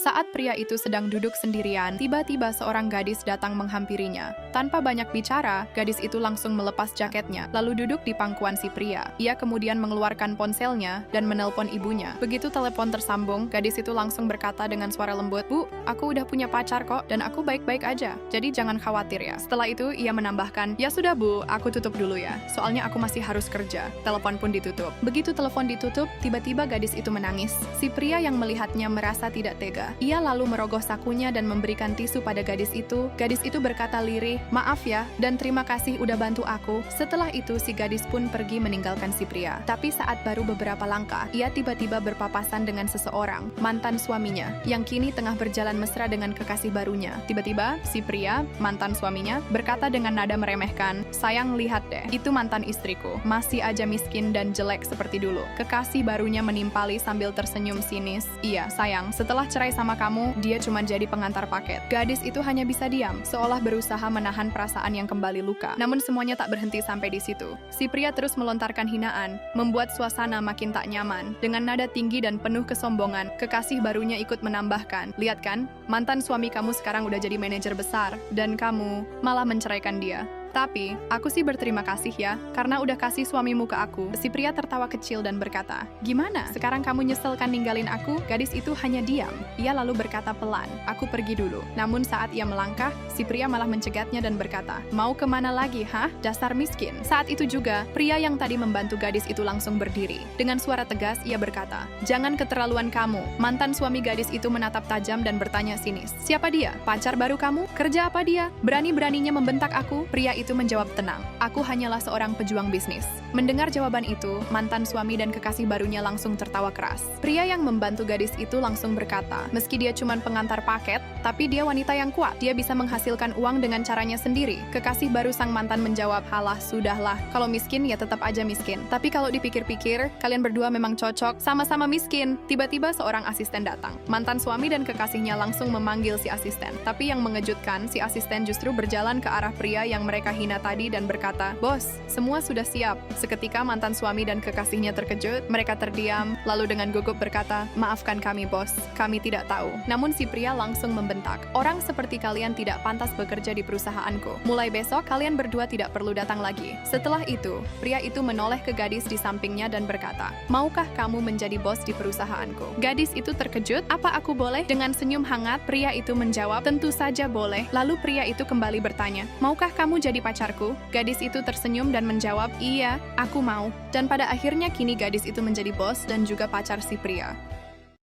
Saat pria itu sedang duduk sendirian, tiba-tiba seorang gadis datang menghampirinya. Tanpa banyak bicara, gadis itu langsung melepas jaketnya, lalu duduk di pangkuan si pria. Ia kemudian mengeluarkan ponselnya dan menelpon ibunya. Begitu telepon tersambung, gadis itu langsung berkata dengan suara lembut, "Bu, aku udah punya pacar kok, dan aku baik-baik aja. Jadi jangan khawatir ya." Setelah itu, ia menambahkan, "Ya sudah Bu, aku tutup dulu ya. Soalnya aku masih harus kerja." Telepon pun ditutup. Begitu telepon ditutup, tiba-tiba gadis itu menangis. Si pria yang melihatnya merasa tidak tega. Ia lalu merogoh sakunya dan memberikan tisu pada gadis itu. Gadis itu berkata lirih, "Maaf ya, dan terima kasih udah bantu aku." Setelah itu, si gadis pun pergi meninggalkan si pria. Tapi saat baru beberapa langkah, ia tiba-tiba berpapasan dengan seseorang, mantan suaminya, yang kini tengah berjalan mesra dengan kekasih barunya. Tiba-tiba, si pria, mantan suaminya, berkata dengan nada meremehkan, "Sayang, lihat deh, itu mantan istriku, masih aja miskin dan jelek seperti dulu." Kekasih barunya menimpali sambil tersenyum sinis, "Iya, sayang, setelah cerai sama kamu, dia cuma jadi pengantar paket." Gadis itu hanya bisa diam, seolah berusaha menahan perasaan yang kembali luka. Namun semuanya tak berhenti sampai di situ. Si pria terus melontarkan hinaan, membuat suasana makin tak nyaman. Dengan nada tinggi dan penuh kesombongan, kekasih barunya ikut menambahkan, "Lihat kan, mantan suami kamu sekarang udah jadi manajer besar, dan kamu malah menceraikan dia. Tapi, aku sih berterima kasih ya, karena udah kasih suamimu ke aku." Si pria tertawa kecil dan berkata, "Gimana? Sekarang kamu nyesel kan ninggalin aku?" Gadis itu hanya diam. Ia lalu berkata pelan, "Aku pergi dulu." Namun saat ia melangkah, si pria malah mencegatnya dan berkata, "Mau kemana lagi, hah? Dasar miskin." Saat itu juga, pria yang tadi membantu gadis itu langsung berdiri. Dengan suara tegas, ia berkata, "Jangan keterlaluan kamu." Mantan suami gadis itu menatap tajam dan bertanya sinis, "Siapa dia? Pacar baru kamu? Kerja apa dia? Berani-beraninya membentak aku?" Pria itu menjawab tenang, "Aku hanyalah seorang pejuang bisnis." Mendengar jawaban itu, mantan suami dan kekasih barunya langsung tertawa keras. Pria yang membantu gadis itu langsung berkata, meski dia cuma pengantar paket, tapi dia wanita yang kuat. Dia bisa menghasilkan uang dengan caranya sendiri. Kekasih baru sang mantan menjawab, "Halah, sudahlah. Kalau miskin ya tetap aja miskin. Tapi kalau dipikir-pikir, kalian berdua memang cocok, sama-sama miskin." Tiba-tiba seorang asisten datang. Mantan suami dan kekasihnya langsung memanggil si asisten. Tapi yang mengejutkan, si asisten justru berjalan ke arah pria yang mereka hina tadi dan berkata, "Bos, semua sudah siap." Seketika mantan suami dan kekasihnya terkejut, mereka terdiam, lalu dengan gugup berkata, "Maafkan kami, bos, kami tidak tahu." Namun si pria langsung membentak, "Orang seperti kalian tidak pantas bekerja di perusahaanku. Mulai besok, kalian berdua tidak perlu datang lagi." Setelah itu, pria itu menoleh ke gadis di sampingnya dan berkata, "Maukah kamu menjadi bos di perusahaanku?" Gadis itu terkejut, "Apa aku boleh?" Dengan senyum hangat, pria itu menjawab, "Tentu saja boleh." Lalu pria itu kembali bertanya, "Maukah kamu jadi pacarku?" Gadis itu tersenyum dan menjawab, "Iya, aku mau." Dan pada akhirnya kini gadis itu menjadi bos dan juga pacar si pria.